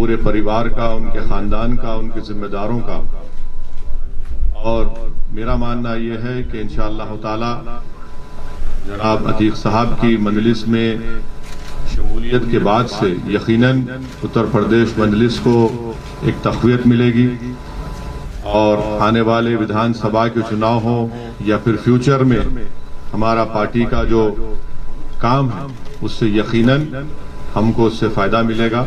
पूरे परिवार का, उनके खानदान का, उनके जिम्मेदारों का। और मेरा मानना यह है कि इंशाअल्लाह ताला जनाब अतीक साहब की मजलिस में शमूलियत के बाद से यकीनन उत्तर प्रदेश मजलिस को एक तक़वियत मिलेगी और आने वाले विधानसभा के चुनाव हो या फिर फ्यूचर में हमारा पार्टी का जो काम है उससे यकीनन हमको उससे फ़ायदा मिलेगा।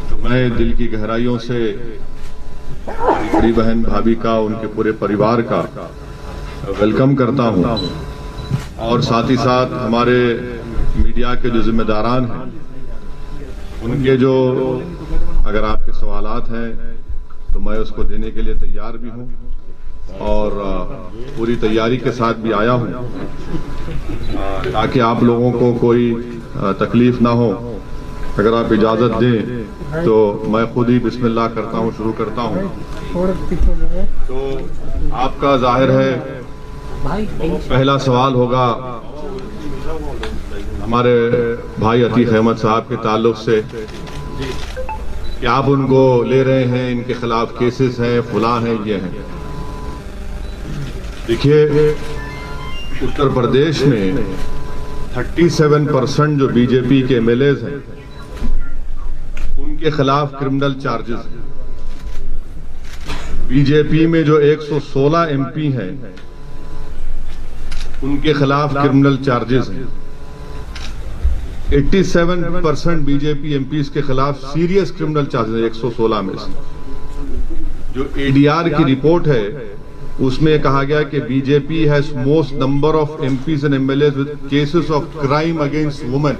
तो मैं दिल की गहराइयों से बड़ी बहन भाभी का, उनके पूरे परिवार का वेलकम करता हूं और साथ ही साथ हमारे मीडिया के जो जिम्मेदारान हैं उनके जो अगर आपके सवालात हैं तो मैं उसको देने के लिए तैयार भी हूं और पूरी तैयारी के साथ भी आया हूं ताकि आप लोगों को कोई तकलीफ ना हो। अगर आप इजाज़त दें तो मैं खुद ही बिस्मिल्लाह करता हूं, शुरू करता हूं। तो आपका जाहिर है पहला सवाल होगा हमारे भाई अतीक अहमद साहब के ताल्लुक से कि आप उनको ले रहे हैं, इनके खिलाफ केसेस हैं, फुला हैं, ये हैं। देखिए उत्तर प्रदेश में 37% जो बीजेपी के एमएलएज हैं उनके खिलाफ क्रिमिनल चार्जेस हैं। बीजेपी में जो 116 एमपी हैं उनके खिलाफ क्रिमिनल चार्जेस हैं। 87% बीजेपी एमपीज के खिलाफ सीरियस क्रिमिनल चार्जेस हैं 116 में से। जो एडीआर की रिपोर्ट है उसमें कहा गया कि BJP has most number of MPs and MLA with cases of crime against women.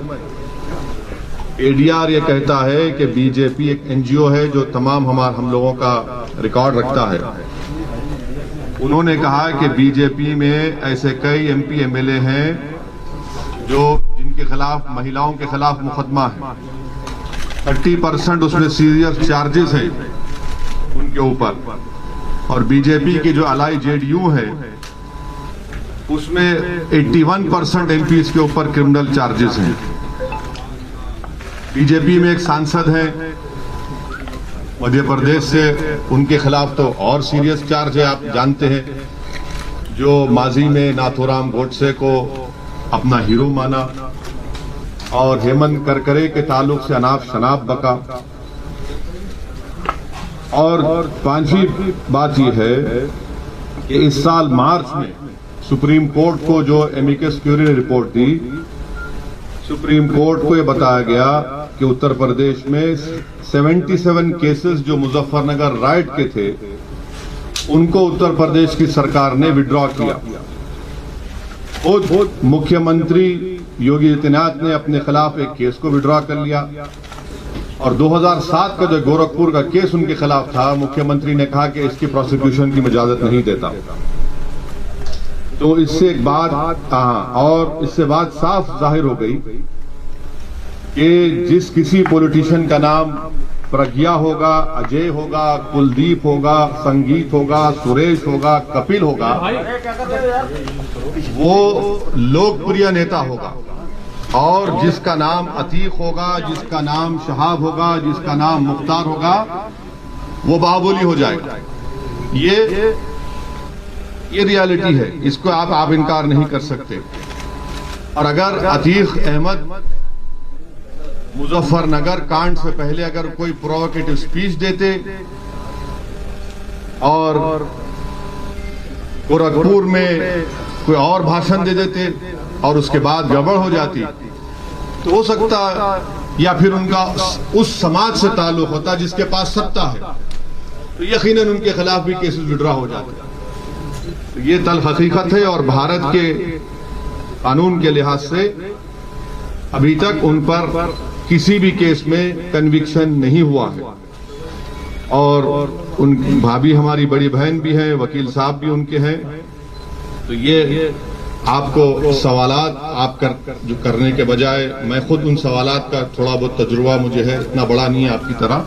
ADR ये कहता है कि बीजेपी एक एनजीओ है जो तमाम हम लोगों का रिकॉर्ड रखता है। उन्होंने कहा कि बीजेपी में ऐसे कई एमपी एमएलए हैं जो जिनके खिलाफ, महिलाओं के खिलाफ मुकदमा है। 30% उसमें सीरियस चार्जेस हैं उनके ऊपर। और बीजेपी की जो अलाई जेडीयू है उसमें 81% एमपीज के ऊपर क्रिमिनल चार्जेस हैं। बीजेपी में एक सांसद हैं मध्य प्रदेश से, उनके खिलाफ तो और सीरियस चार्ज है। आप जानते हैं जो माजी में नाथूराम गोडसे को अपना हीरो माना और हेमंत करकरे के ताल्लुक से अनाप शनाप बका। और पांचवी बात यह है कि इस साल मार्च में सुप्रीम कोर्ट को जो एमिकस क्यूरी ने रिपोर्ट दी, सुप्रीम कोर्ट को यह बताया गया कि उत्तर प्रदेश में 77 केसेस जो मुजफ्फरनगर राइट के थे उनको उत्तर प्रदेश की सरकार ने विड्रॉ किया। खुद मुख्यमंत्री योगी आदित्यनाथ ने अपने खिलाफ एक केस को विड्रॉ कर लिया और 2007 का जो गोरखपुर का केस उनके खिलाफ था, मुख्यमंत्री ने कहा कि इसकी प्रोसिक्यूशन की इजाजत नहीं देता। तो इससे एक बात और इससे बात साफ जाहिर हो गई कि जिस किसी पॉलिटिशियन का नाम प्रज्ञा होगा, अजय होगा, कुलदीप होगा, संगीत होगा, सुरेश होगा, कपिल होगा, वो लोकप्रिय नेता होगा। और जिसका नाम अतीक होगा, जिसका नाम शहाब होगा, जिसका नाम मुख्तार होगा, वो बाहुबली हो जाएगा। ये रियलिटी है, इसको आप इनकार नहीं कर सकते। और अगर अतीक अहमद मुजफ्फरनगर कांड से पहले अगर कोई प्रोवोकेटिव स्पीच देते और गोरखपुर में कोई और भाषण दे देते और उसके बाद गड़बड़ हो जाती तो हो सकता, या फिर उनका उस समाज से ताल्लुक होता जिसके पास सत्ता है, तो यकीनन उनके खिलाफ भी केसेस विड्रॉ हो जाते। तो ये तल्ख हकीकत है और भारत के कानून के लिहाज से अभी तक उन पर किसी भी केस में कन्विक्शन नहीं हुआ है। और उन भाभी हमारी बड़ी बहन भी है, वकील साहब भी उनके हैं। तो ये आपको सवालात आप करने के बजाय मैं खुद उन सवालात का थोड़ा बहुत तजुर्बा मुझे है, इतना बड़ा नहीं है आपकी तरह।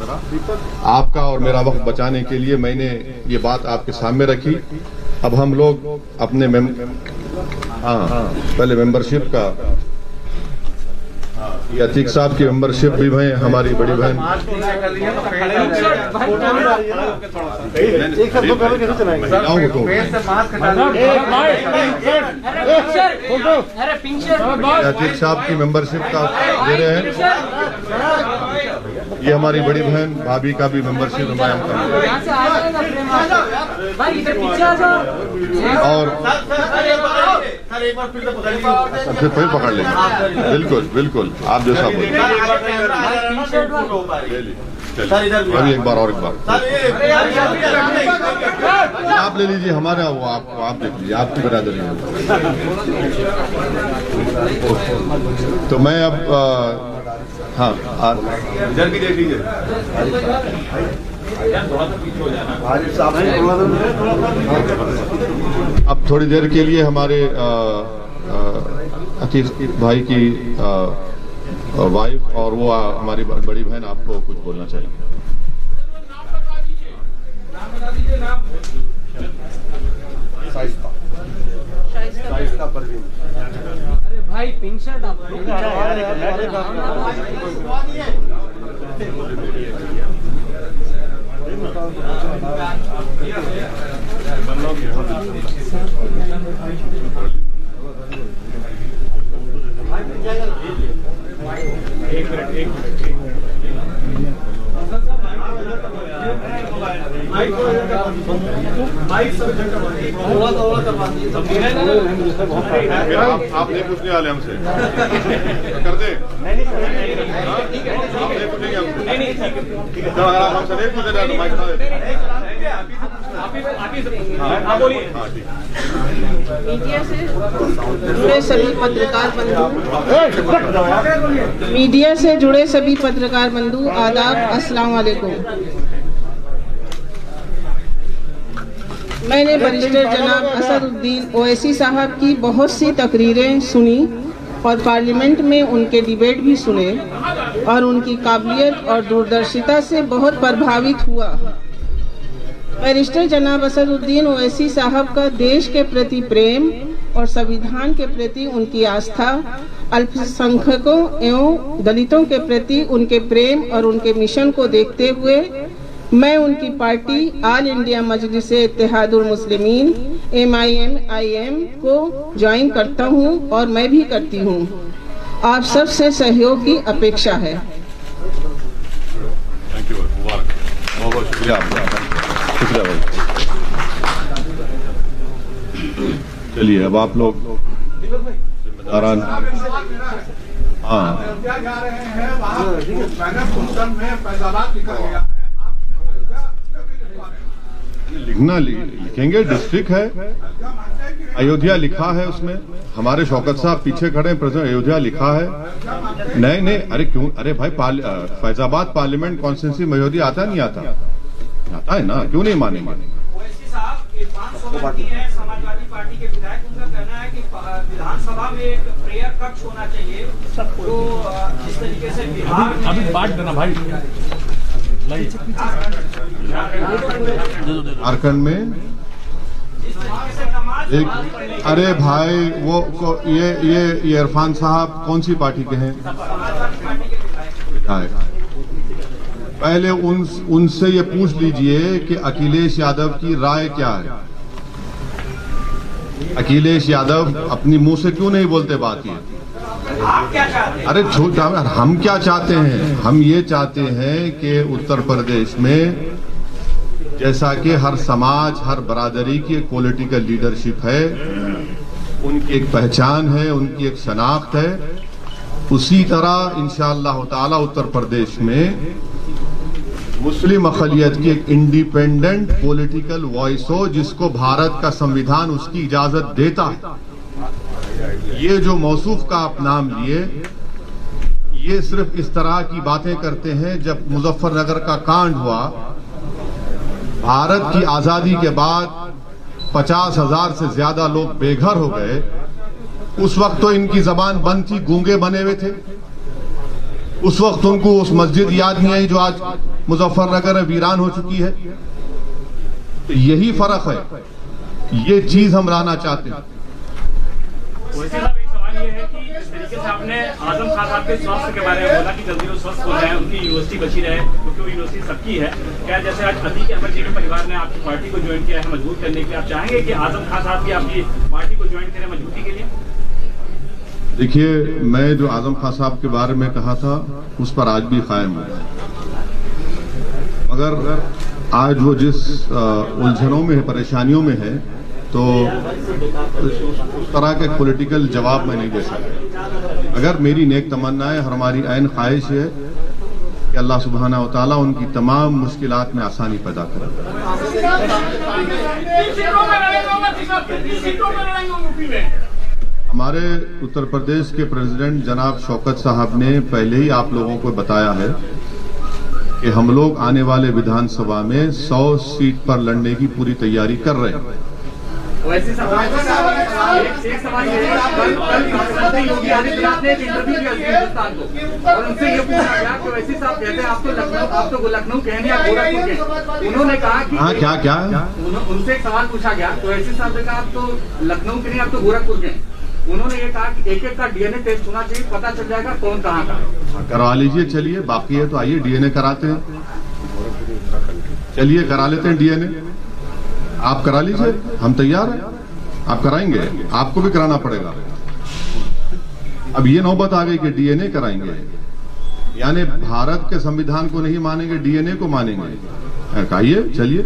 आपका और मेरा वक्त बचाने के लिए मैंने ये बात आपके सामने रखी। अब हम लोग अपने पहले मेंबरशिप का ये अतीक साहब की मेंबरशिप भी है, हमारी बड़ी बहन। अतीक साहब की मेंबरशिप का दे रहे हैं। ये हमारी बड़ी बहन भाभी का भी मेंबरशिप हमारे और फिर पकड़ लेंगे। बिल्कुल बिल्कुल, आप जैसा बोलिए। अभी एक बार और एक बार आप ले लीजिए, हमारा वो आपको आप देख लीजिए, आपकी बरादरी है। तो मैं अब हाँ इधर भी देख लीजिए। अब थोड़ी देर के लिए हमारे अतीक भाई की वाइफ और वो हमारी बड़ी बहन आपको कुछ बोलना चाहिए। शाइस्ता परवीन। अरे भाई पिंक शर्ट आप आप नहीं पूछने वाले हमसे कर दे। आप नहीं पूछेंगे हमसे। तो अगर आप हमसे नहीं पूछे तो माइक मीडिया से जुड़े सभी पत्रकार बंधु आदाब, अस्सलाम वालेकुम। मैंने बैरिस्टर जनाब असदुद्दीन ओवैसी साहब की बहुत सी तकरीरें सुनी और पार्लियामेंट में उनके डिबेट भी सुने और उनकी काबिलियत और दूरदर्शिता से बहुत प्रभावित हुआ। बैरिस्टर जनाब असदुद्दीन ओवैसी साहब का देश के प्रति प्रेम और संविधान के प्रति उनकी आस्था, अल्पसंख्यकों एवं दलितों के प्रति उनके प्रेम और उनके मिशन को देखते हुए मैं उनकी पार्टी ऑल इंडिया मजलिस इत्तेहादुल मुस्लिमीन MIM को ज्वाइन करता हूं और मैं भी करती हूं। आप सब से सहयोग की अपेक्षा है। थैंक यू, बहुत शुक्रिया आपका। शुक्रिया भाई। चलिए अब आप लोग जिम्मेदारान हाँ लिखना लिखेंगे। डिस्ट्रिक्ट है, अयोध्या लिखा है उसमें। हमारे शौकत साहब पीछे खड़े हैं, प्रेसिडेंट अयोध्या लिखा है। नहीं नहीं, अरे क्यों, अरे भाई फैजाबाद पार्लियामेंट कॉन्स्टिट्यूंसी में अयोध्या आता नहीं आता? आता है ना, क्यों नहीं मानेंगे? समाजवादी पार्टी के विधायक, उनका कहना है कि विधानसभा में एक प्रेयर कक्ष होना चाहिए। तो इस तरीके से बिहार अभी बांट देना भाई। झारखंड में एक, अरे भाई वो ये इरफान साहब कौन सी पार्टी के हैं? विधायक। पहले उनसे ये पूछ लीजिए कि अखिलेश यादव की राय क्या है। अखिलेश यादव अपनी मुंह से क्यों नहीं बोलते बात ये? आप क्या चाहते हैं? अरे छोटा, हम क्या चाहते हैं? हम ये चाहते हैं कि उत्तर प्रदेश में जैसा कि हर समाज, हर बरादरी की एक पॉलिटिकल लीडरशिप है, उनकी एक पहचान है, उनकी एक शनाख्त है, उसी तरह इंशाअल्लाह ताला उत्तर प्रदेश में मुस्लिम अक़लियत की एक इंडिपेंडेंट पॉलिटिकल वॉइस हो, जिसको भारत का संविधान उसकी इजाजत देता है। ये जो मौसूफ का आप नाम लिए, ये सिर्फ इस तरह की बातें करते हैं। जब मुजफ्फरनगर का कांड हुआ, भारत की आजादी के बाद 50,000 से ज्यादा लोग बेघर हो गए। उस वक्त तो इनकी जबान बंद थी, गूंगे बने हुए थे। उस वक्त उनको उस मस्जिद याद नहीं आई जो आज मुजफ्फरनगर में वीरान हो चुकी है। तो यही फर्क है, ये चीज हम लाना चाहते हैं। वैसे एक सवाल ये है कि जिस तरीके से जैसे आपने आजम खान साहब के स्वास्थ्य के बारे में बोला कि जल्दी वो स्वस्थ हो जाए, उनकी यूनिवर्सिटी बची रहे, क्योंकि वो यूनिवर्सिटी सबकी है। क्या जैसे आज अतीक अहमद जी के परिवार ने आपकी पार्टी को ज्वाइन किया है मजबूत करने के लिए, आप चाहेंगे कि आजम खान साहब की आपकी पार्टी को ज्वाइन करें मजबूती के लिए? देखिए, मैं जो आजम खान साहब के बारे में कहा था उस पर आज भी कायम हूं, मगर आज वो जिस उलझनों में है, परेशानियों में है, तो उस तरह का पॉलिटिकल जवाब मैं नहीं दे सकता। अगर मेरी नेक तमन्ना है, हमारी ऐन ख्वाहिश है कि अल्लाह सुब्हाना व तआला उनकी तमाम मुश्किलात में आसानी पैदा करे। हमारे उत्तर प्रदेश के प्रेसिडेंट जनाब शौकत साहब ने पहले ही आप लोगों को बताया है कि हम लोग आने वाले विधानसभा में 100 सीट पर लड़ने की पूरी तैयारी कर रहे हैं। वैसे सवाल एक सवाल ये है, कल मुख्यमंत्री योगी आदित्यनाथ ने एक इंटरव्यू दिया हिंदुस्तान को और उनसे ये पूछा गया कि वैसे साहब कहते हैं आप तो लखनऊ के हैं या गोरखपुर के, उन्होंने कहा कि हाँ क्या उनसे एक सवाल पूछा गया तो वैसे साहब ने कहा आप तो लखनऊ के नहीं, आप तो गोरखपुर के। उन्होंने ये कहा कि एक का डीएनए टेस्ट होना चाहिए, पता चल जाएगा कौन कहाँ का है। करवा लीजिए, चलिए, बाकी है तो आइए डीएनए कराते हैं, चलिए करा लेते हैं डीएनए। आप करा लीजिए, हम तैयार हैं, आप कराएंगे, आपको भी कराना पड़ेगा। अब ये नौबत आ गई कि डीएनए कराएंगे, यानी भारत के संविधान को नहीं मानेंगे, डीएनए को मानेंगे। कहिए, चलिए।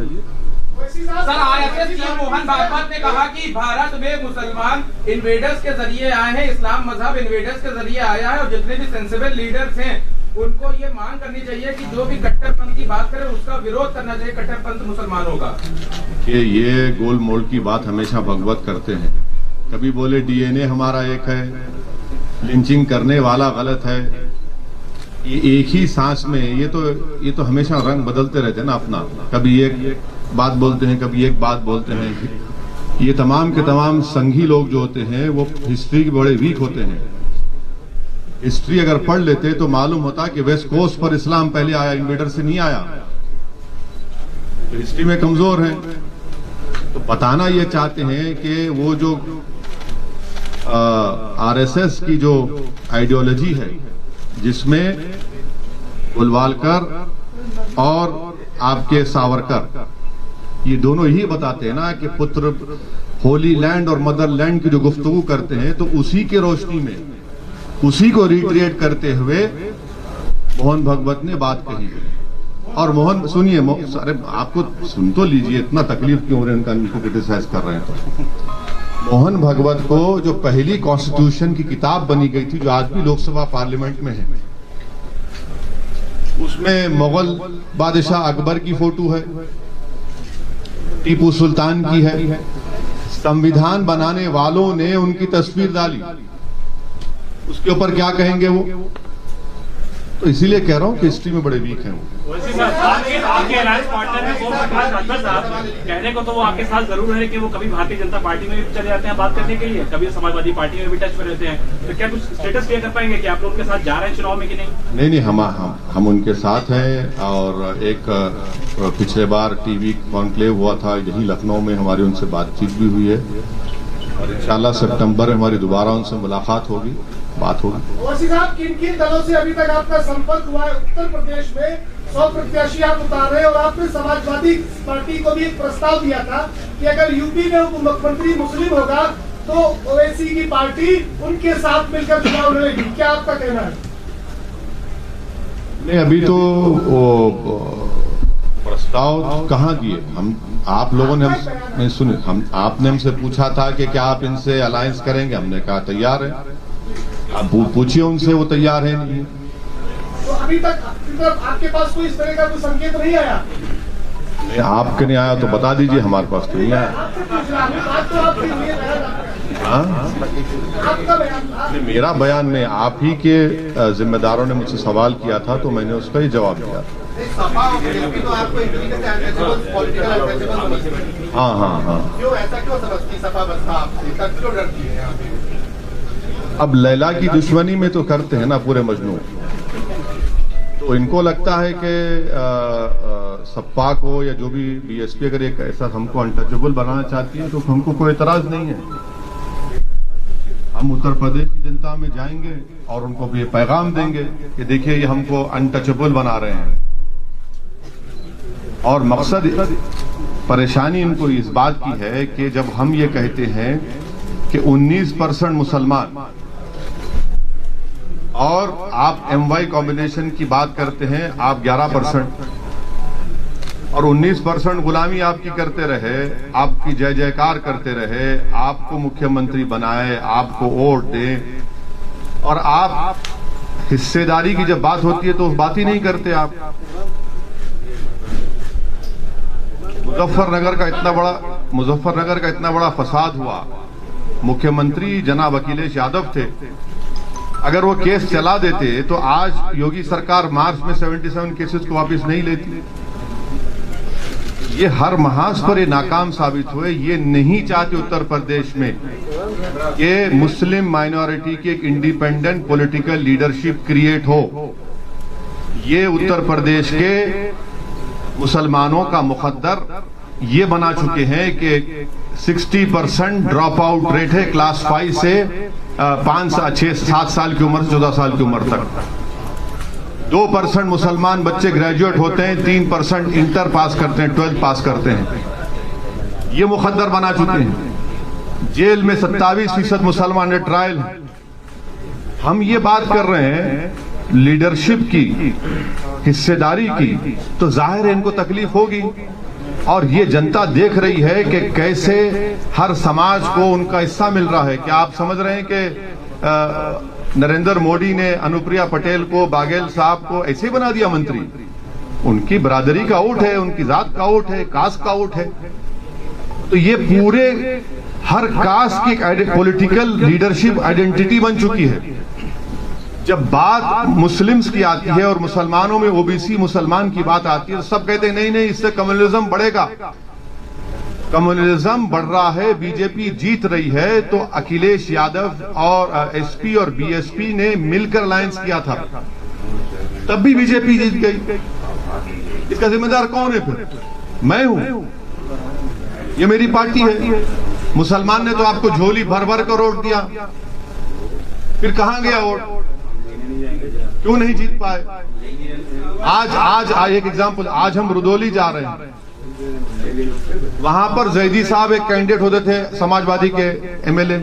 सर, आईएफएस मोहन भागवत ने कहा कि भारत में मुसलमान इन्वेडर्स के जरिए आए हैं, इस्लाम मजहब इन्वेडर्स के जरिए आया है, और जितने भी सेंसिबल लीडर्स हैं उनको ये मांग करनी चाहिए कि जो भी कट्टरपंथ की बात करे उसका विरोध करना चाहिए, कट्टरपंथ मुसलमानों का। कि ये गोल मोल की बात हमेशा भगवत करते हैं। कभी बोले डीएनए हमारा एक है, लिंचिंग करने वाला गलत है, ये एक ही सांस में ये तो हमेशा रंग बदलते रहते हैं ना अपना, कभी एक बात बोलते हैं, कभी एक बात बोलते हैं। ये तमाम के तमाम संघी लोग जो होते हैं वो हिस्ट्री के बड़े वीक होते हैं। हिस्ट्री अगर पढ़ लेते तो मालूम होता कि वेस्ट कोस्ट पर इस्लाम पहले आया, इन्वेडर से नहीं आया। तो हिस्ट्री में कमजोर है। तो बताना ये चाहते हैं कि वो जो आरएसएस की जो आइडियोलॉजी है, जिसमें गोलवालकर और आपके सावरकर ये दोनों ही बताते हैं ना कि पुत्र होली लैंड और मदरलैंड की जो गुफ्तगू करते हैं, तो उसी के रोशनी में उसी को रिक्रिएट करते हुए मोहन भागवत ने बात कही। और मोहन, सुनिए, अरे आपको सुन तो लीजिए, इतना तकलीफ क्यों हो रही है, उनको क्रिटिसाइज कर रहे हैं। तो मोहन भागवत को जो पहली कॉन्स्टिट्यूशन की किताब बनी गई थी, जो आज भी लोकसभा पार्लियामेंट में है, उसमें मुगल बादशाह अकबर की फोटो है, टीपू सुल्तान की है, संविधान बनाने वालों ने उनकी तस्वीर डाली, उसके ऊपर क्या कहेंगे वो? तो इसीलिए कह रहा हूँ कि हिस्ट्री में बड़े वीक हैं वो। आपके अलायंस पार्टनर में प्रकाश राठौर साहब कहने को तो वो आपके साथ जरूर है कि वो कभी भारतीय जनता पार्टी में भी चले जाते हैं बात करने के लिए, कभी समाजवादी पार्टी में भी टच में रहते हैं, तो क्या कुछ स्टेटस क्लियर कर पाएंगे कि आप लोग उनके साथ जा रहे हैं चुनाव में कि नहीं? नहीं, हम उनके साथ हैं। और एक पिछले बार टीवी कॉन्क्लेव हुआ था यही लखनऊ में, हमारी उनसे बातचीत भी हुई है, और इंशाल्लाह सितंबर में हमारी दोबारा उनसे मुलाकात होगी, बात होगी। ओवैसी साहब, किन किन दलों से अभी तक आपका संपर्क हुआ है? उत्तर प्रदेश में 100 प्रत्याशी आप उतार रहे हैं, और आपने समाजवादी पार्टी को भी एक प्रस्ताव दिया था कि अगर यूपी में उप मुख्यमंत्री मुस्लिम होगा तो ओवैसी की पार्टी उनके साथ मिलकर चुनाव लड़ेगी, क्या आपका कहना है? नहीं, अभी तो वो प्रस्ताव कहाँ दिए हम, आप लोगों ने नहीं सुने, आपने हमसे पूछा था कि क्या आप इनसे अलायंस करेंगे, हमने कहा तैयार है। आप पूछिए उनसे, वो तैयार है नहीं। तो अभी तक आपके पास कोई इस तरह का कोई संकेत नहीं आया? नहीं, आपके नहीं आया तो बता दीजिए, हमारे पास तो नहीं आया। मेरा बयान नहीं, आप ही के जिम्मेदारों ने मुझसे सवाल किया था तो मैंने उसका ही जवाब दिया। हाँ। क्यों ऐसा क्यों समझती सपा बसपा आपसे, क्यों डरती है? अब लैला की दुश्मनी में तो करते हैं ना पूरे मजनू, तो इनको लगता है कि सपा को या जो भी बीएसपी अगर एक ऐसा हमको अनटचेबल बनाना चाहती है तो हमको कोई एतराज नहीं है। हम उत्तर प्रदेश की जनता में जाएंगे और उनको भी ये पैगाम देंगे कि देखिए ये हमको अनटचेबल बना रहे हैं। और मकसद, परेशानी इनको इस बात की है कि जब हम ये कहते हैं कि 19% मुसलमान और आप MY कॉम्बिनेशन की बात करते हैं, आप 11% और 19% गुलामी आपकी करते रहे, आपकी जय जयकार करते रहे, आपको मुख्यमंत्री बनाए, आपको वोट दे, और आप हिस्सेदारी की जब बात होती है तो उस बात ही नहीं करते आप। मुजफ्फरनगर का इतना बड़ा फसाद हुआ, मुख्यमंत्री जनाब अखिलेश यादव थे, अगर वो केस चला देते तो आज योगी सरकार मार्च में 77 केसेस को वापस नहीं लेती। ये हर महाज पर ये नाकाम साबित हुए। ये नहीं चाहते उत्तर प्रदेश में कि मुस्लिम माइनॉरिटी की एक इंडिपेंडेंट पॉलिटिकल लीडरशिप क्रिएट हो। ये उत्तर प्रदेश के मुसलमानों का मुकद्दर ये बना चुके हैं कि 60% ड्रॉप आउट रेट है क्लास 5 से 5-6-7 साल की उम्र से 14 साल की उम्र तक। 2% मुसलमान बच्चे ग्रेजुएट होते हैं, 3% इंटर पास करते हैं, 12th पास करते हैं। ये मुकद्दर बना चुके हैं। जेल में 27% मुसलमान ट्रायल है। हम ये बात कर रहे हैं लीडरशिप की, हिस्सेदारी की, तो जाहिर है इनको तकलीफ होगी। और ये जनता देख रही है कि कैसे हर समाज को उनका हिस्सा मिल रहा है। क्या आप समझ रहे हैं कि नरेंद्र मोदी ने अनुप्रिया पटेल को, बाघेल साहब को ऐसे बना दिया मंत्री? उनकी बरादरी का वोट है, उनकी जात का वोट है, कास्ट का वोट है। तो ये पूरे हर कास्ट की पॉलिटिकल लीडरशिप आइडेंटिटी बन चुकी है। जब बात मुस्लिम्स की आती है और मुसलमानों में ओबीसी मुसलमान की बात आती है तो सब कहते हैं नहीं नहीं, इससे कम्युनलिज्म बढ़ेगा। कम्युनलिज्म बढ़ रहा है, बीजेपी जीत रही है। तो अखिलेश यादव और एसपी और बीएसपी ने मिलकर अलायंस किया था, तब भी बीजेपी जीत गई। इसका जिम्मेदार कौन है फिर? मैं हूं, ये मेरी पार्टी है। मुसलमान ने तो आपको झोली भर भर कर वोट दिया, फिर कहां गया वोट? क्यों नहीं जीत पाए? आज एक एग्जांपल, आज हम रुदौली जा रहे हैं, वहां पर जैदी साहब एक कैंडिडेट होते थे समाजवादी के एमएलए,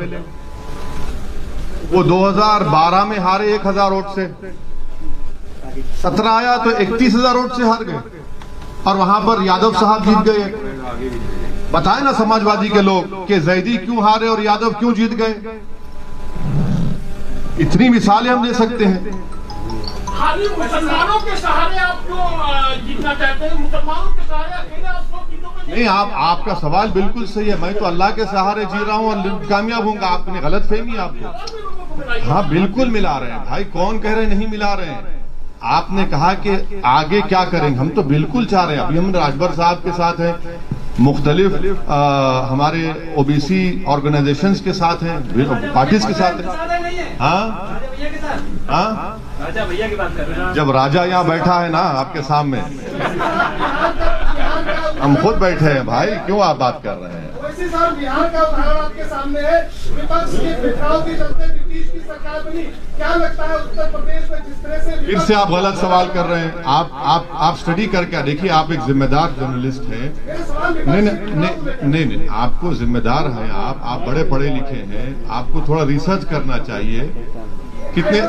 वो 2012 में हारे 1000 वोट से, 17 आया तो 31,000 वोट से हार गए, और वहां पर यादव साहब जीत गए। बताए ना समाजवादी के लोग कि जैदी क्यों हारे और यादव क्यों जीत गए। इतनी मिसालें हम दे सकते हैं। खाली मुसलमानों के सहारे आप क्यों जीतना चाहते हैं? मुसलमानों के सहारे अकेले आप 100 सीटों में नहीं, आपका सवाल बिल्कुल सही है। मैं तो अल्लाह के सहारे जी रहा हूं और कामयाब होऊंगा। आपने गलत फहमी आपको। हाँ बिल्कुल मिला रहे हैं भाई, कौन कह रहे नहीं मिला रहे हैं। आपने कहा कि आगे क्या करेंगे, हम तो बिल्कुल चाह रहे हैं। अभी हम राजभर साहब के साथ हैं, मुख्तलिफ हमारे ओबीसी ऑर्गेनाइजेशंस के साथ हैं, पार्टीज के साथ हैं। हाँ हाँ, राजा भैया की बात कर रहे हैं। जब राजा यहाँ बैठा है ना आपके सामने, हम खुद बैठे हैं भाई, क्यों आप बात कर रहे हैं? वैसे सर, बिहार का उदाहरण आपके सामने है। विपक्ष के बिखराव के चलते नीतीश की सरकार बनी। क्या लगता है उत्तर प्रदेश में जिस तरह से फिर से आप गलत सवाल कर रहे हैं। आप स्टडी करके देखिए, आप एक जिम्मेदार जर्नलिस्ट हैं। नहीं, आपको जिम्मेदार हैं आप बड़े पढ़े लिखे हैं, आपको थोड़ा रिसर्च करना चाहिए। कितने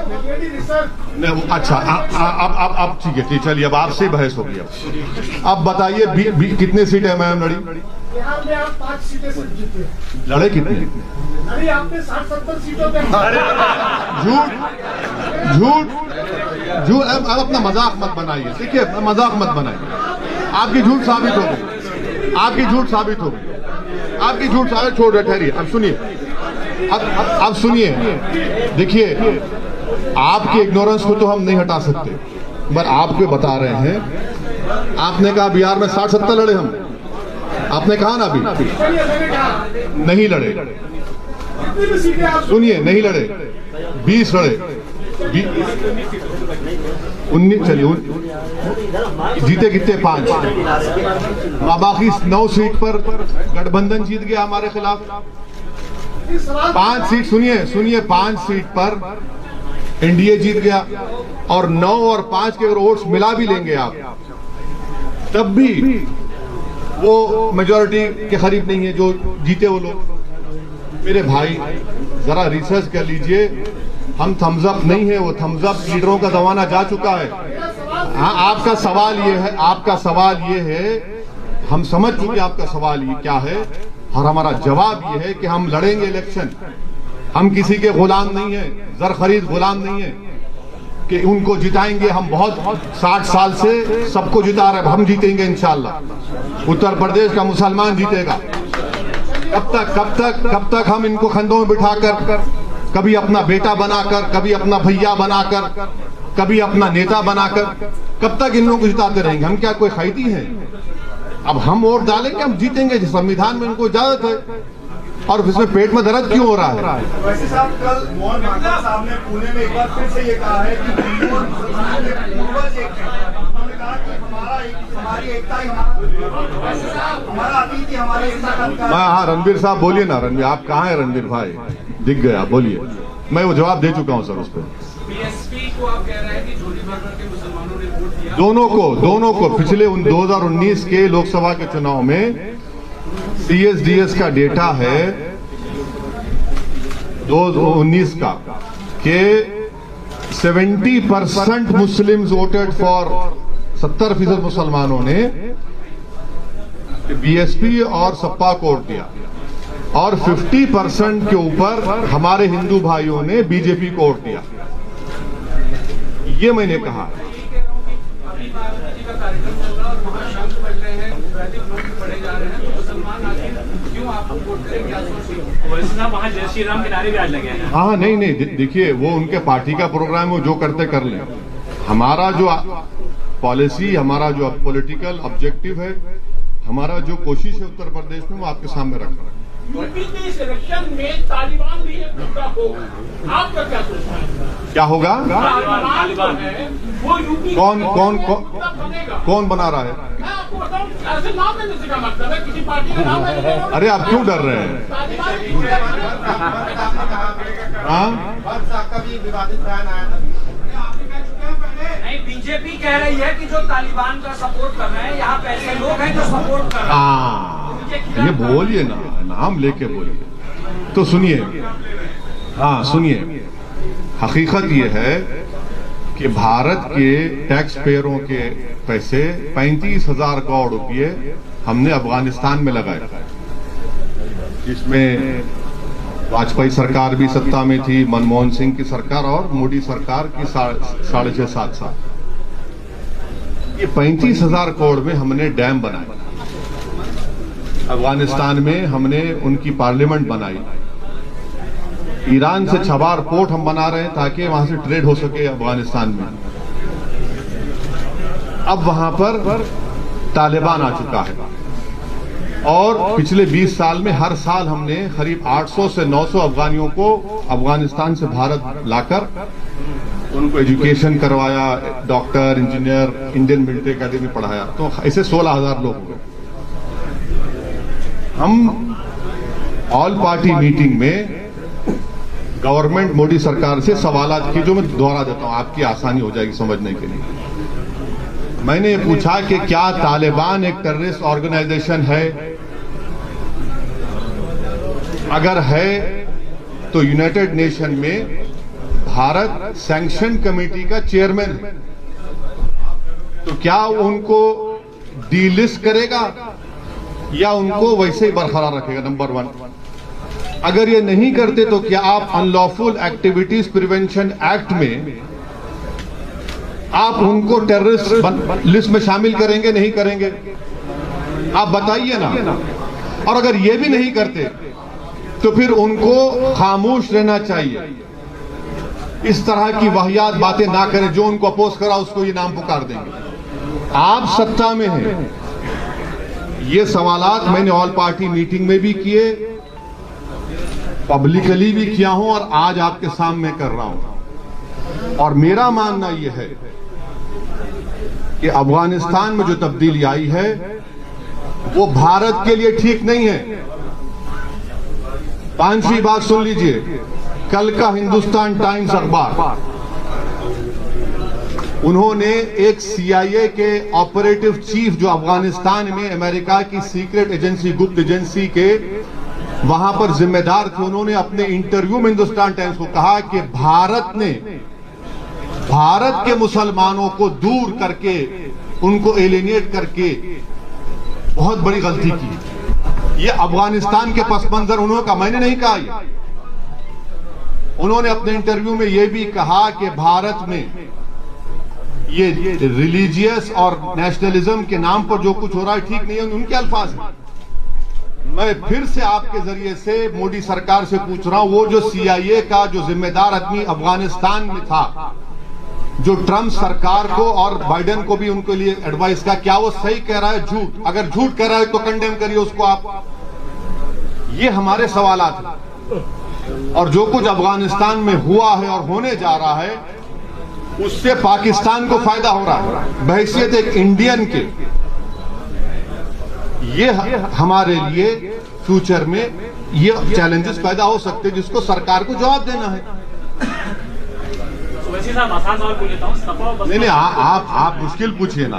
अच्छा, अब ठीक है, चलिए अब आपसे बहस होगी। अब बताइए कितने सीट एमआईएम लड़ी? बिहार में आप 5 सीटें से जीते। लड़े कितने? अरे आपने 60-70 सीटों पे झूठ। अब अपना मजाक मत बनाइए, देखिए मजाक मत बनाइए। आपकी झूठ साबित हो गई, आपकी झूठ साबित हो गई, आपकी झूठ साबित। छोड़ रहे, ठहरिए, अब सुनिए, अब सुनिए। देखिए, आपकी इग्नोरेंस को तो हम नहीं हटा सकते, पर आपको बता रहे हैं। आपने कहा बिहार में 60-70 लड़े हम, आपने कहा ना अभी नहीं लड़े। सुनिए, नहीं लड़े, 20 लड़े, 19, चलिए जीते कितने? 5। बाकी 9 सीट पर गठबंधन जीत गया हमारे खिलाफ। फिर सवाल 5 सीट, सुनिए 5 सीट पर एनडीए जीत गया और 9 और 5 के अगर वोट्स मिला भी लेंगे आप, तब भी वो मेजॉरिटी के करीब नहीं है जो जीते वो लोग। मेरे भाई जरा रिसर्च कर लीजिए, हम थम्स अप नहीं है, वो थम्स अप लीडरों का जमाना जा चुका है। हाँ, आपका सवाल ये है, हम समझ चुके आपका सवाल ये क्या है, और हमारा जवाब ये है कि हम लड़ेंगे इलेक्शन। हम किसी के गुलाम नहीं है, जर खरीद गुलाम नहीं है कि उनको जिताएंगे। हम बहुत 60 साल से सबको जिता रहे, हम जीतेंगे इंशाल्लाह। उत्तर प्रदेश का मुसलमान जीतेगा। कब तक हम इनको कंधों में बिठाकर, कभी अपना बेटा बनाकर, कभी अपना भैया बनाकर, कभी अपना नेता बनाकर, कब तक इन लोगों को जिताते रहेंगे? हम क्या कोई खैदी हैं? अब हम वोट डालेंगे, हम जीतेंगे। संविधान में इनको इजाजत है, और इसमें पेट में दर्द क्यों हो रहा है? वैसे साहब, कल मोहन भागवत साहब ने पुणे में एक बार फिर से ये कहा है कि हिंदू और मुसलमान के पूर्वज एक हैं। उन्होंने कहा कि हमारी एकता ही हमारा अतीत ही हमारी एकता का अधिकार। हाँ, रणबीर साहब बोलिए ना। रणबीर, आप कहाँ हैं? रणबीर भाई दिख गया, बोलिए। मैं वो जवाब दे चुका हूँ सर उस पर। बीएसपी को आप कह रहे हैं कि झोली भरकर के मुसलमानों ने वोट दिया। दोनों को पिछले 2019 के लोकसभा के चुनाव में CSDS का डेटा है 2019 का कि 70% मुस्लिम्स वोटेड फॉर, 70% मुसलमानों ने बीएसपी और सपा को वोट दिया, और 50% के ऊपर हमारे हिंदू भाइयों ने बीजेपी को वोट दिया। ये मैंने कहा। अभी बाबा जी का कार्यक्रम चल रहा है और वहाँ शंख बज रहे हैं, वैदिक मंत्र पढ़े जा रहे हैं, तो मुसलमान आखिर क्यों आपको वोट करें? क्या सोच रहे हो? वैसे साहब वहाँ जय श्री राम के नारे भी आज लगे हैं। हाँ, नहीं, देखिए वो उनके पार्टी का प्रोग्राम है, वो जो करते कर लें। हमारा जो पॉलिसी, हमारा जो पॉलिटिकल ऑब्जेक्टिव है, हमारा जो कोशिश है उत्तर प्रदेश में, वो आपके सामने रख रहे हैं। यूपी के इस इलेक्शन में तालिबान भी एक मुद्दा होगा, आपका क्या सोचना है? क्या होगा? तालिबान है वो यूपी कौन बना रहा है? मैं आपको बताऊं, ऐसे नाम लेने से क्या मतलब है? किसी पार्टी का नाम लेने से अरे आप क्यों डर रहे हैं? हाँ, नहीं, बीजेपी कह रही है कि जो तालिबान का सपोर्ट कर रहे हैं, यहाँ पे ऐसे लोग हैं जो सपोर्ट कर रहे हैं। हाँ, ये बोलिए ना, नाम लेके बोलिए। तो सुनिए, हाँ सुनिए, हकीकत ये है कि भारत के टैक्स पेयरों के पैसे 35,000 करोड़ रुपये हमने अफगानिस्तान में लगाए, जिसमें वाजपेयी सरकार भी सत्ता में थी, मनमोहन सिंह की सरकार और मोदी सरकार की 6.5-7 साल। ये 35,000 करोड़ में हमने डैम बनाए, अफगानिस्तान में हमने उनकी पार्लियामेंट बनाई, ईरान से छबार पोर्ट हम बना रहे हैं ताकि वहां से ट्रेड हो सके अफगानिस्तान में। अब वहां पर तालिबान आ चुका है, और पिछले 20 साल में हर साल हमने करीब 800 से 900 अफगानियों को अफगानिस्तान से भारत लाकर उनको एजुकेशन करवाया, doctor, engineer, Indian military academy पढ़ाया। तो ऐसे 16,000 लोग हुए। हम ऑल पार्टी मीटिंग में गवर्नमेंट मोदी सरकार से सवालात की, जो मैं दोहरा देता हूं, आपकी आसानी हो जाएगी समझने के लिए। मैंने पूछा कि क्या तालिबान एक टेररिस्ट ऑर्गेनाइजेशन है? अगर है तो यूनाइटेड नेशन में भारत सैंक्शन कमेटी का चेयरमैन है, तो क्या उनको डीलिस्ट करेगा या उनको वैसे ही बरकरार रखेगा? नंबर 1। अगर ये नहीं करते तो क्या आप अनलॉफुल एक्टिविटीज प्रिवेंशन एक्ट में आप उनको टेररिस्ट लिस्ट में शामिल करेंगे, नहीं करेंगे? आप बताइए ना। और अगर ये भी नहीं करते तो फिर उनको खामोश रहना चाहिए, इस तरह की वाहियात बातें ना करें। जो उनको अपोज करा उसको ये नाम पुकार देंगे। आप सत्ता में हैं। ये सवालात मैंने ऑल पार्टी मीटिंग में भी किए, पब्लिकली भी किया हूं, और आज आपके सामने कर रहा हूं। और मेरा मानना यह है कि अफगानिस्तान में जो तब्दीली आई है वो भारत के लिए ठीक नहीं है। पांचवी बात सुन लीजिए, कल का हिंदुस्तान टाइम्स अखबार, उन्होंने एक CIA के ऑपरेटिव चीफ जो अफगानिस्तान में अमेरिका की सीक्रेट एजेंसी, गुप्त एजेंसी के वहां पर जिम्मेदार थे, उन्होंने अपने इंटरव्यू में हिंदुस्तान टाइम्स को कहा कि भारत के मुसलमानों को दूर करके, उनको एलिनेट करके बहुत बड़ी गलती की। ये अफगानिस्तान के पस मंजर उन्होंने कहा, मैंने नहीं कहा ये। उन्होंने अपने इंटरव्यू में यह भी कहा कि भारत में ये रिलीजियस और नेशनलिज्म के नाम पर जो कुछ हो रहा है ठीक नहीं है, उनके अल्फाज हैं। मैं फिर से आपके जरिए से मोदी सरकार से पूछ रहा हूं, वो जो CIA का जो जिम्मेदार आदमी अफगानिस्तान में था, जो ट्रंप सरकार को और बाइडेन को भी उनके लिए एडवाइस का, क्या वो सही कह रहा है झूठ? अगर झूठ कह रहा है तो कंडेम करिए उसको आप। ये हमारे सवालात हैं। और जो कुछ अफगानिस्तान में हुआ है और होने जा रहा है, उससे पाकिस्तान को फायदा हो रहा है बहैसियत एक इंडियन के। ये हमारे लिए फ्यूचर में ये चैलेंजेस पैदा हो सकते हैं, जिसको सरकार को जवाब देना है। वैसे साहब आसान सवाल पूछ लेता हूं। नहीं, आप मुश्किल पूछिए ना,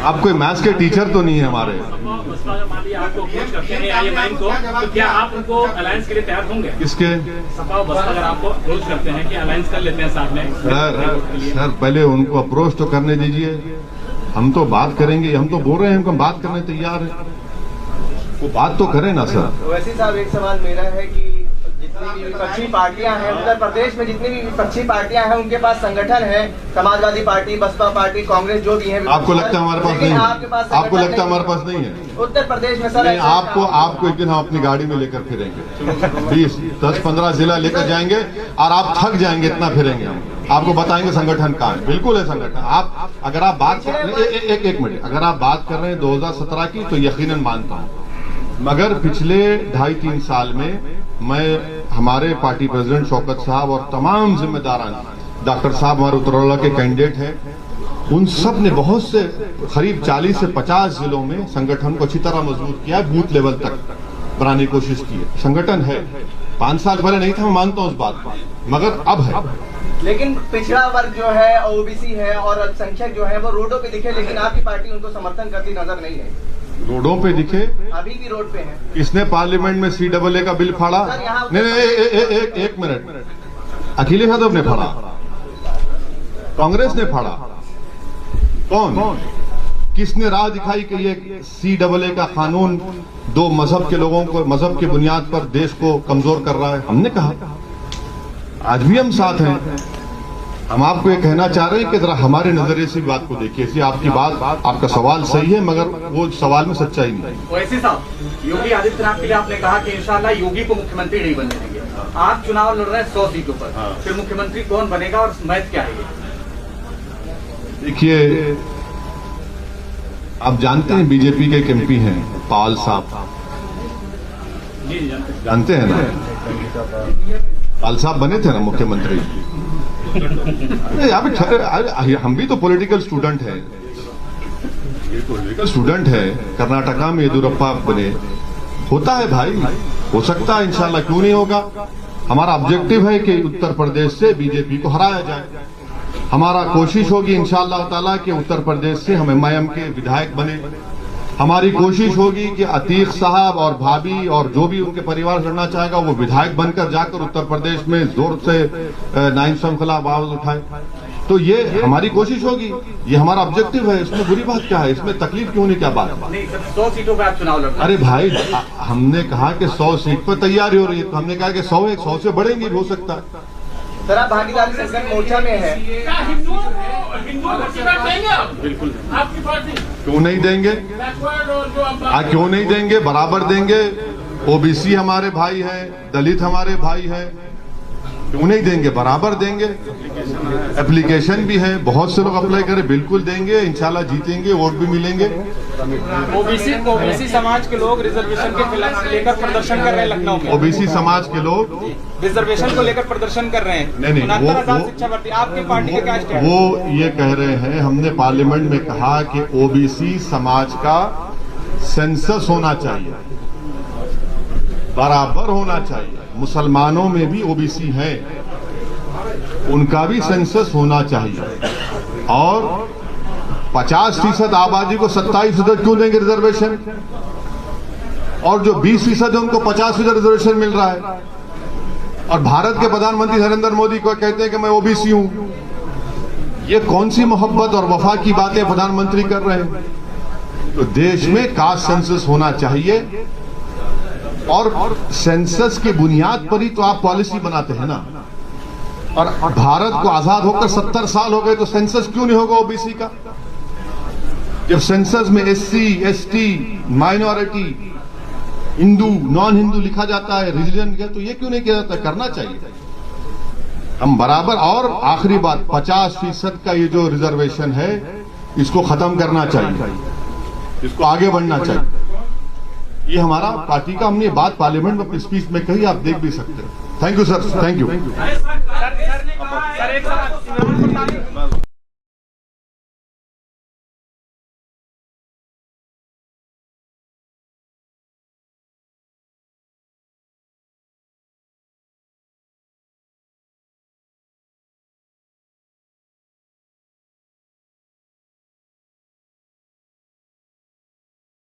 आप कोई मैथ्स के टीचर तो नहीं है हमारे। आपको अप्रोच करते हैं IMIM को, तो क्या आप उनको अलायंस के लिए तैयार होंगे? किसके? सपा बसपा अगर आपको अप्रोच करते हैं कि अलायंस कर लेते हैं साथ में। सर पहले उनको अप्रोच तो करने दीजिए, हम तो बात करेंगे। हम तो बोल रहे हैं, हम बात करने तैयार हैं, वो बात तो करें ना सर। वैसे साहब एक सवाल मेरा है कि जितनी भी विपक्षी पार्टियां हैं उत्तर प्रदेश में, जितनी भी विपक्षी पार्टियां हैं उनके पास संगठन है, समाजवादी पार्टी, बसपा पार्टी, कांग्रेस, जो भी है। आपको लगता है हमारे पास नहीं है? आपको लगता है हमारे पास नहीं है? उत्तर प्रदेश में सर आपको एक दिन हम अपनी गाड़ी में लेकर फिरेंगे, 10-15 जिला लेकर जाएंगे और आप थक जाएंगे, इतना फिरेंगे हम। आपको बताएंगे संगठन कहाँ है। बिल्कुल है संगठन। आप अगर आप बात कर रहे हैं, एक मिनट, अगर आप बात कर रहे हैं 2017 की, तो यकीनन मानता हूँ। मगर पिछले 2.5-3 साल में मैं, हमारे पार्टी प्रेसिडेंट शौकत साहब और तमाम जिम्मेदारान, डॉक्टर साहब हमारे उत्तरवाला के कैंडिडेट हैं, उन सब ने बहुत से करीब 40 से 50 जिलों में संगठन को अच्छी तरह मजबूत किया, बूथ लेवल तक बनाने की कोशिश की है। संगठन है, 5 साल पहले नहीं था, मैं मानता हूँ उस बात को, मगर अब है। लेकिन पिछड़ा वर्ग जो है, OBC है और अल्पसंख्यक जो है वो रोडों पे दिखे, लेकिन आपकी पार्टी उनको समर्थन करती नजर नहीं है। रोडों पे दिखे? अभी भी रोड पे हैं। किसने पार्लियामेंट में CAA का बिल फाड़ा? नहीं, एक मिनट, अखिलेश यादव ने फाड़ा, कांग्रेस ने फाड़ा, कौन? किसने राह दिखाई कि ये CAA का कानून दो मजहब के लोगों को, मजहब की बुनियाद पर देश को कमजोर कर रहा है? हमने कहा, आज भी हम साथ हैं। हम आपको ये कहना चाह रहे हैं कि जरा हमारे नजरिए से बात को देखिए। इसलिए आपकी बात, आपका सवाल सही है, मगर वो सवाल में सच्चाई नहीं है। वैसे साहब, योगी आदित्यनाथ के लिए आपने कहा कि इंशाल्लाह योगी को मुख्यमंत्री नहीं बनने देंगे। आप चुनाव लड़ रहे हैं 100 सीटों पर, फिर मुख्यमंत्री कौन बनेगा और मैथ क्या है? देखिए, आप जानते हैं बीजेपी के एक MP हैं पाल साहब, जानते हैं ना? पाल साहब बने थे ना मुख्यमंत्री। हम भी तो पॉलिटिकल स्टूडेंट हैं, ये पॉलिटिकल स्टूडेंट है। कर्नाटका में येदियुरप्पा बने, होता है भाई, हो सकता है, इंशाल्लाह क्यों नहीं होगा। हमारा ऑब्जेक्टिव है कि उत्तर प्रदेश से बीजेपी को हराया जाए। हमारा कोशिश होगी इंशाअल्लाह ताला कि उत्तर प्रदेश से हम MIM के विधायक बने। हमारी कोशिश होगी कि अतीक साहब और भाभी और जो भी उनके परिवार लड़ना चाहेगा वो विधायक बनकर जाकर उत्तर प्रदेश में जोर से नाइंसाफी के खिलाफ आवाज उठाए। तो ये हमारी कोशिश होगी, ये हमारा ऑब्जेक्टिव है। इसमें बुरी बात क्या है? इसमें तकलीफ क्यों नहीं? क्या बात है? नहीं सर, 100 सीटों पर आप चुनाव लड़ रहे हैं। अरे भाई, हमने कहा कि 100 सीट पर तैयारी हो रही है, तो हमने कहा कि 100 से बढ़ेंगी, हो सकता है। सर आप भागीदारी संकट मोर्चा में है, हिंदुओं को टिकट देंगे आप? बिल्कुल। आपकी पार्टी क्यों नहीं देंगे? क्यों नहीं देंगे? बराबर देंगे। OBC हमारे भाई हैं, दलित हमारे भाई हैं, क्यों नहीं देंगे? बराबर देंगे। एप्लीकेशन भी है, बहुत से लोग अप्लाई करें, बिल्कुल देंगे, इंशाल्लाह जीतेंगे, वोट भी मिलेंगे। OBC समाज के लोग रिजर्वेशन के खिलाफ लेकर प्रदर्शन कर रहे हैं लखनऊ में। OBC समाज के लोग रिजर्वेशन को लेकर प्रदर्शन कर रहे हैं। नहीं, 69,000 शिक्षा भर्ती, आपकी पार्टी के क्या स्टैंड? वो ये कह रहे हैं, हमने पार्लियामेंट में कहा कि OBC समाज का सेंसस होना चाहिए। बराबर होना चाहिए। मुसलमानों में भी ओबीसी हैं, उनका भी सेंसस होना चाहिए। और 50% आबादी को 27% क्यों देंगे रिजर्वेशन, और जो 20% है उनको 50% रिजर्वेशन मिल रहा है। और भारत के प्रधानमंत्री नरेंद्र मोदी को कहते हैं कि मैं ओबीसी हूं। ये कौन सी मोहब्बत और वफा की बातें प्रधानमंत्री कर रहे हैं। तो देश में कास्ट सेंसस होना चाहिए, और सेंसस की बुनियाद पर ही तो आप पॉलिसी बनाते हैं ना। और भारत को आजाद होकर 70 साल हो गए, तो सेंसस क्यों नहीं होगा ओबीसी का। जब सेंसस में SC, ST, minority, Hindu, non Hindu लिखा जाता है, रिलीजन का, तो ये क्यों नहीं किया जाता। करना चाहिए हम बराबर। और आखिरी बात, 50% का ये जो रिजर्वेशन है इसको खत्म करना चाहिए, इसको आगे बढ़ना चाहिए। ये हमारा पार्टी का, हमने बात पार्लियामेंट में अपनी स्पीच में कही, आप देख भी सकते हैं। Thank you sir, thank you.